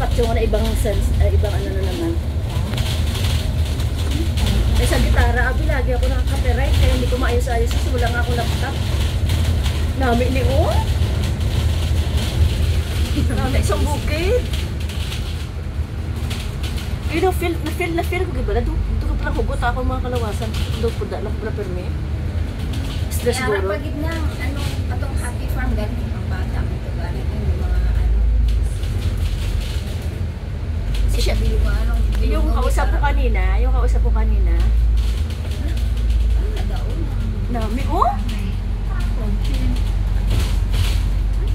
kapatyo nga na ibang sense, ibang ano na naman. Eh sa gitara, abi lagi ako nakaka-copyright kaya hindi ko maayos-ayos kasi wala nga akong laptop. Nami ni o. Nami isang bukid. Na-feel ko gibala. Ito ko pala hugot ako mga kalawasan. Ito po da lang pala permi. Stress Kaya guro. pagid na, ano, atong happy farm, galing ang bata. Ito galing yung mga, ano. Siya, yung kausap ko Ano, kanina, nagaon. nami o.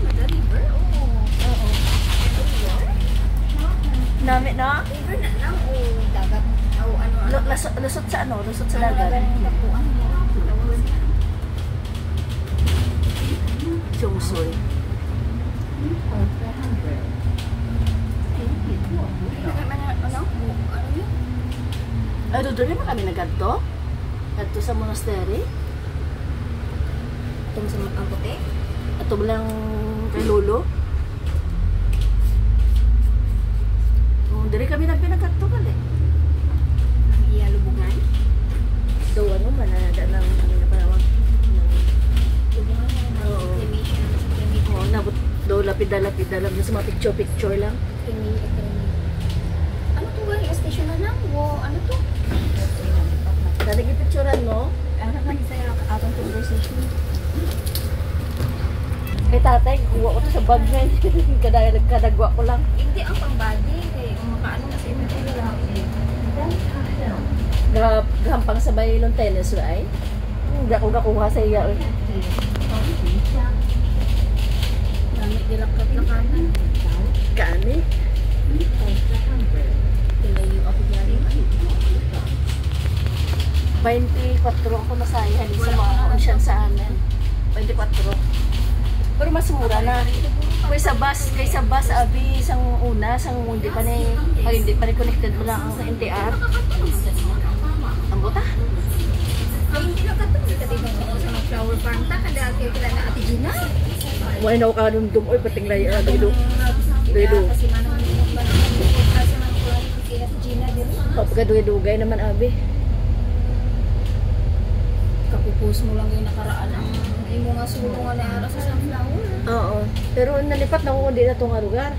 River, oo. Oo. Nami na. River na lang, o dagat. O ano, Lusot sa ano? Lusot sa dagat. Chungsoy. Ay, doon naman kami nagkanto. Kanto sa monastery. Itong sa ang puti. Ato lang kay Lolo. Dari kami na pinagkanto kali. Ang iyalubungan. Do ano man na ng kami na panawag. Lubungan na Oo. cremation. Oo, nabot do lapid-lapid lang sa mga picture lang. Ano to ba yung station na lang? Wo, ano to? Dali gipicturean mo. Ano naman sa'yo atong conversation? Kay tatay, kuha ko to sa bag na yun. Kadagwa ko lang. Hindi ang pang-body. Kaya kung makaano na sa inyo lang. Gampang sa may long tennis ay. Hindi ako nakuha sa iya. Gamit dilakot na kanan. Kaani. Tilayo ako galing. 24 ako masayahan sa mga konsyan sa amin. 24. Pero mas mura na. Kaysa bus, abi, isang una, isang hindi pa ni connected mo lang ang NTR. Ang buta. Ay, hindi lang katong kita dito sa mga flower farm ta. Kada kayo kila na Ate Gina. Wala na ako kanundong. Uy, pating layo. Dilo. Kasi manong kasi manong kay Ate Gina din. Pagkadugay-dugay naman, abi. Kapupus mo lang yung nakaraan ang imo nga sulong na ara sa sunflower. Oo. Pero nalipat na ako kundi na itong lugar.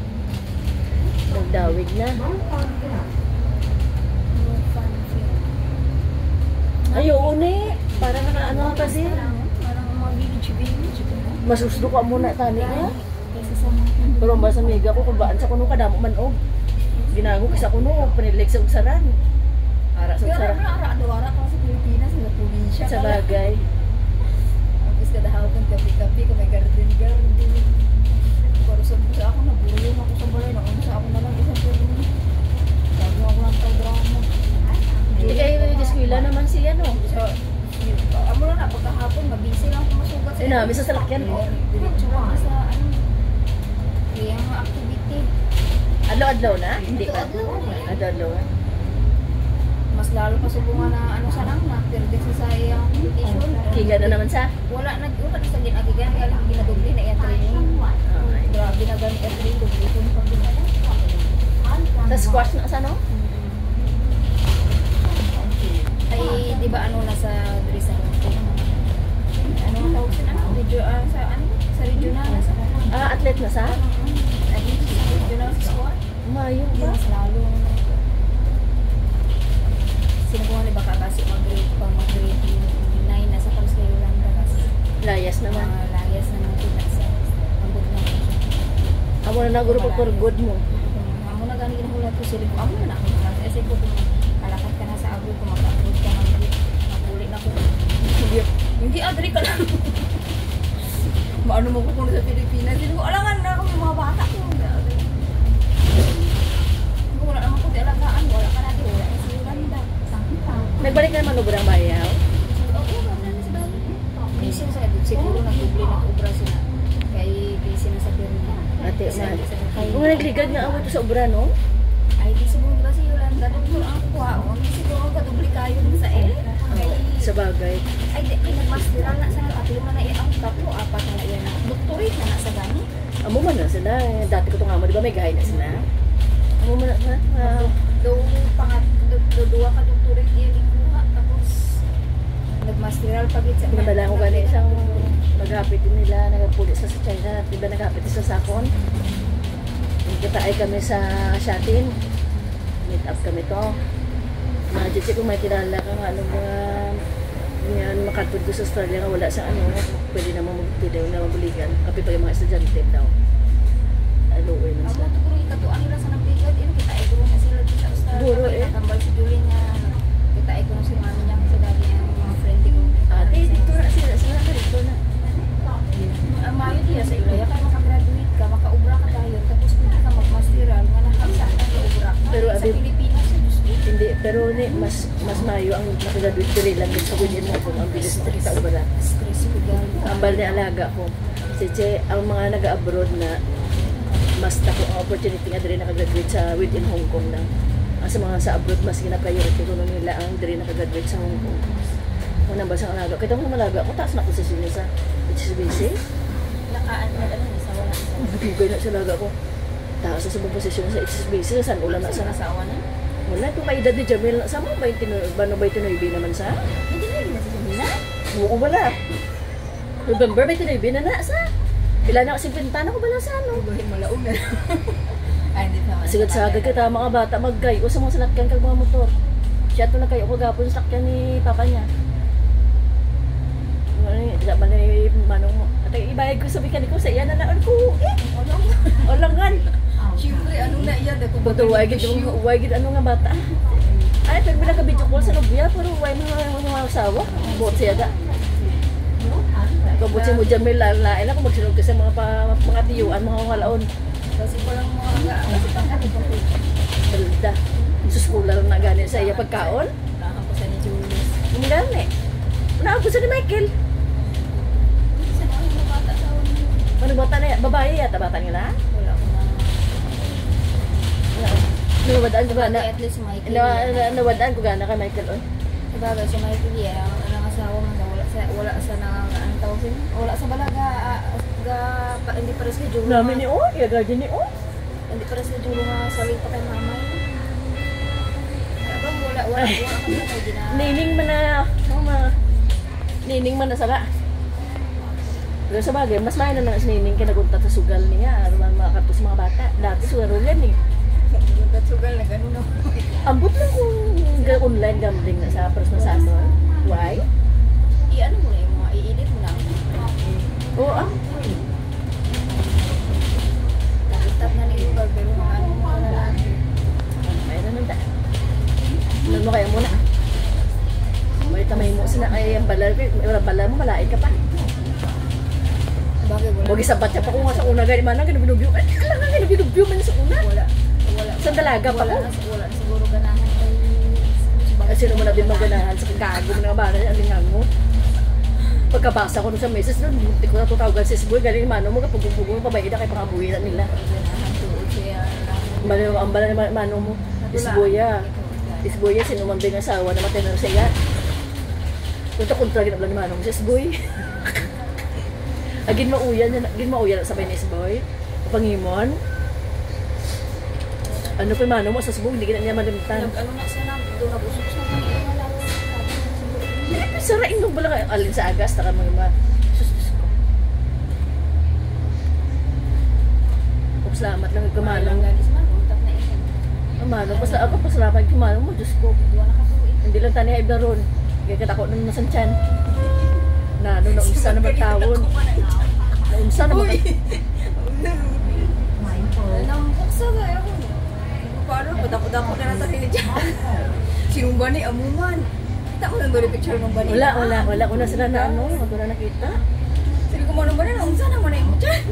Nagdawig na. Ayaw, ni. Para ano ka din. Parang mga village. Masusdo ka muna tani nga. Kasi sa mga Pero ang basa miga ko, kung baan sa kuno kadamo man og. Ginago ka sa kuno, panilig sa ugsaran. Para sa Pero ugsaran. ara-ara ka sa Pilipinas, sa probinsya. Sa bagay. Tapos kada hapon kape-kape ko may garden. Pero sa ako nabulong ako sa balay na sa ako na lang isang pwede. Bago ako ng programa. Hindi kayo nag-eskwela naman siya, no? So, amo na pagkahapon mabisi lang ako masugat. Ay na, sa salakyan. Diretso lang sa ano. Kaya mga activity. Adlaw-adlaw na? Hindi pa. Adlaw-adlaw na. Adlaw-adlaw na. Mas lalo pa subungan na ano sa nang na-perde sa sayang competition. Kinga na naman sa. Wala sa ginagigan kaya lang ginadubli na iya training. Grabe na gani iya training dubli ko pa ginala. Sa squash na sa no? Ay di ba ano nasa diri sa ano ang tawag sa ano? Sa ano? Sa regional na sa Athlete na sa? ay sa regional sa squad. Mayo Di ba? mas lalo sinubuhan ni baka kasi mag-grade 9 na sa Coast Yolanda kasi Layas naman. layas na ng kita sa ambot na Amo na naguro pa for good mo. amo na gani ginahulat ko sila amo na ako kasi ko kung kalakad ka na sa abroad kung mag-upload ka ng napuli na ko hindi adri ka lang maano mo ko kung sa Pilipinas hindi ko alangan na ako yung mga bata ko wala naman ko di alagaan wala ka natin wala na sa Yolanda Nagbalik na naman ubrang bayaw. busy na sa siguro nagdubli na obra sila kay busy na sa Perna Ate man. Kung nagligad nga ako to sa ubra, no? ay di siguro kasi Yolanda doon ang kuha o siguro kadubli kayo dun sa Sa bagay. ay di nagmasteral na sa atlo na ang tatlo apat na yan doktorate na sa gani Amo man na sila. Dati ko to nga mo, di ba may gahay na sila? Mo man na. Duwa ka doktor yung kuha. Tapos, nagmasteral pagit sa Madala ko gani isang maghapit din nila, nagapuli sa China, diba naghapit sa Sakon. Kita ay kami sa Shatin. Meet up kami to. Mga kung may kilala ka nga ano mga yan makatod ko sa Australia nga wala sa ano, pwede naman magpili na mabuligan. Kapit pa yung mga estudyante daw. Ano eh Amo to guro ikatuan nila sa nabigad ini kita ay guro na sila dito sa Australia. Guro, Kapag eh. natambal si Julie nga kita ay guro si mami niya sa dati ang mga friend ko. ate, dito na sila ka dito na. Ang mayo diya sa ilaya kay makagraduate ka, makaubra ka dayon tapos pwede ka magmasteral nga nakasa ka ubra. Pero, Sa abi- Pilipinas sa Diyos ko. Hindi, pero ni mas mayo ang nakagraduate diri lang sa kunin mo kung ang bilis mo sa ubara. Stress ko gali. Ambal ni alaga ko. Si Che, ang mga nag-abroad na mas tako ang opportunity nga diri nakagraduate sa within Hong Kong lang. Ang sa mga sa abroad mas gina-priority ko nila ang diri nakagraduate sa Hong Kong. Kung nang basang alaga, kita mo malaga ko taas na ko sa sino sa HSBC. Nakaan na ano sa wala sa. Bugay na sa laga ko. Taas sa subong posisyon sa HSBC, saan ulan na Sa sa asawa na. wala to kay edad ni Jamil sa mo 29 ba no 29 naman sa? Hindi na yun sa Jamila. Oo wala. November 29 na na sa. Pila na kasi pintana ko bala sa ano. Buhay malaog na. Ay, hindi pa. Sigad sa agad kita mga bata maggayo sa mga salakyan kag mga motor. Siya to na kayo ko gapon sa sakyan ni papa niya. Ano ni tidak man ni manong mo. At ibayad ko sa mekaniko sa iya na naon ko. Olangan. Siyempre, ano na iya dako Buto why gid ano nga bata. Ay pero bila ka video call sa nobya pero why mga asawa. Buot siya da. Kabut si mo Jamil lain ako magsunod kasi mga tiyuan mga walaon. Kasi ko lang mga kasi pang ano ko. Balda. Sus kula lang na gani sa iya pagkaon. Nakaka ko sa ni Julius. Ang gani. Una ako sa ni Michael. Sa mga bata sa una. Ano bata na babae yata bata nila? Wala ko na. Nawadaan ko gana. At least Michael. Nawadaan ko gana kay Michael on. Sabagay si Michael yan, ang asawa mo wala sa ang tawsin. Wala sa balaga hindi para sa Julo. Namin ni O, iya garden ni O. Hindi para sa Julo nga salit pa kay mama. Wala ka na gina. Nining man na, nining man na sala. Pero sa bagay, mas maino na si Nining kinagunta sa sugal niya, aron makakartos mga bata. Dati sugarugan eh. Sugal na gano'n no. Ambot lang kung online gambling na sa personal sa ano. Why? I-ano mo na yung mga i-edit mo lang. Oo ah. Nakitap na ni Ibar pero mga ano mo na lang. May na nanda. Ano mo kaya muna? May tamay mo sina ay ang bala mo malain ka pa. Bagay wala. Wag isabat siya pa kung sa una gani man binubyo. Ay, alam nga binubyo man sa una. Wala. Sa dalaga pa ko. Wala na siguro ganahan kay Kasi naman na din maganahan sa kagago mo na bana niya alingan mo. Pagkabasa ko nun sa message nun, munti ko na tutawagan si Sboy, galing mano mo, kapag bubugo mo, pabayad na kay pangabuhi na nila. Ang bala na mano mo, Isboya. Isboya, sinuman din ang asawa na matay na siya. Punta kontra ginabla ni mano mo si Isboy. Agin mauyan sabay ni Isboy. Pangimon. Ano pa mano mo sa Isboy, hindi niya malimtan. Ano na siya na, doon nabusog siya ng mga Sarain mo ba lang alin sa agas, taka mga sus ko. Salamat lang kumanong. Manong, pasalamat kumanong mo, Diyos ko. Hindi lang tani haib na ron. Kaya katako nung nasan tiyan. Na naunsa na magtawon. Naunsa na Nampuksa ba ako? Paano? Padako-dako na nasa kinidyan. Sinong ba ni Amuman? Kita mo lang ba picture ng bani? Wala ko na sila na ano, ako na nakita. Sabi ko manong ba na, naunsa na mo na yung dyan?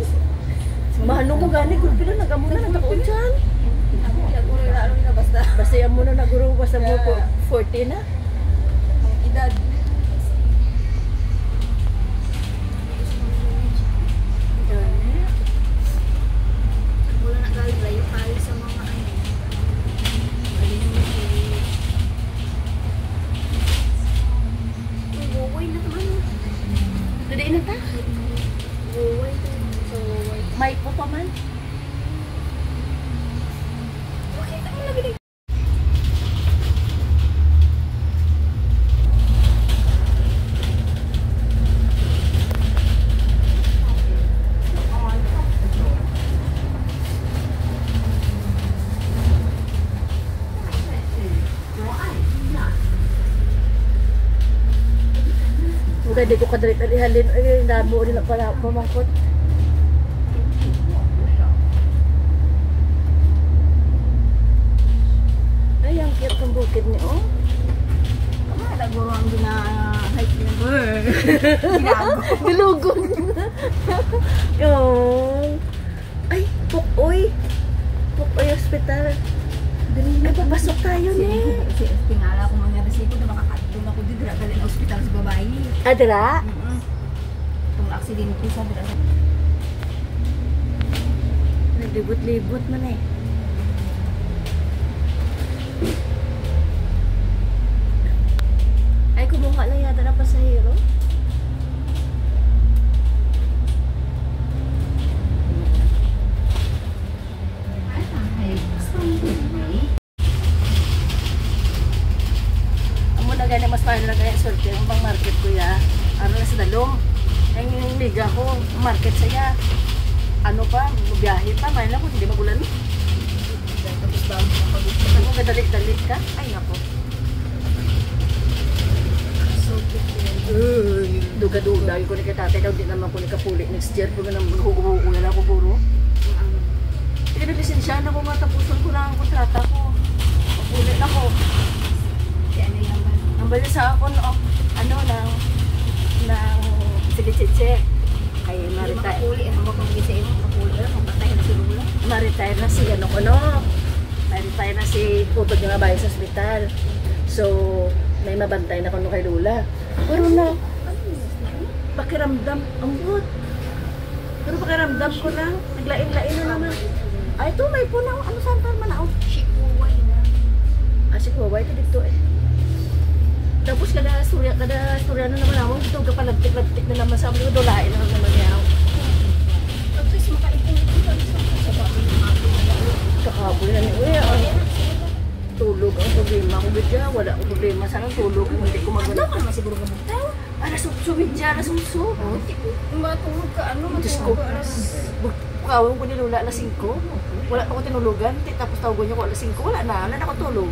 Mahano mo gani, gulpi na nagamo na nagkakoon dyan. Ako, naguro yung lalo na basta. Basta yan mo na naguro, basta mo 40 na. Ang edad. Wala na galing layo tayo sa mga ano. Uy, na naman. Dadain na ta. Uy, so, May po pa man. okay. kaya di ko kadalit alihalin. Ay, damo nila pala pamangkot. Ay, ang cute ng bukid niya, oh. Kama, naguro ang hike niya. Ginago. Dilugon. Yung... Ay, Pukoy. Pukoy Hospital. Ay, papasok tayo ni. Tingala ko mga resiko na makakatulong ako dito. Dali na ospital sa babae. Adra? Itong aksidente sa dira. Naglibot-libot man eh. Ay, kumuha lang yata ng pasahero. Amo na gani mas paano na kaya sorte ang pang market ko ya. Ano na sa dalom. Ang liga ko, market saya. Ano pa, biyahe pa, mahal ako, hindi magulan. Tapos ba ang pag-uusap? Ano gadalit-dalit ka? Ay, nako. Duga-duga ko ni kay tatay daw, di naman ko ni kapuli next year. Kung naman hugo-hugo na ako puro. Pinag-lisensya na ko matapusan ko na ang kontrata ko. Kapuli na ko. Si ano yung naman? Ang bali sa ako, no, ano, ng sige-cheche. Kay Hindi maritime. makapuli. Ano ba kung gisa yung makapuli? Magpatay na si Lula. Ma-retire na si ano ko, no? Ma-retire na si putod yung bahay sa ospital. So, may mabantay na ko no kay Lula. Pero na, pakiramdam, ang good. Pero pakiramdam ko lang, naglain-lain na naman. Ay, ito, may punaw. Ano saan pa man ako? Shikuway na. Si Kuwait, dito eh. Tapos kada storya na naman ako. Ito, kapalagtik-lagtik na naman sa amin. Dolain na naman niya ako. At least makaipon-ipon sa bahay ng mga Kakaboy na ni Uy. Tulog ang problema ko bigya. Wala akong problema sa akin. Tulog kung hindi ko Ano maganda. ka naman siguro gamutaw? Nasubsubin dyan, nasubsub. Matulog ka, ano? Diyos ko. Kawin ko ni Lula alas 5. Wala pa ko tinulugan. Tapos tawagan niya ko alas 5. Wala na ako tulog.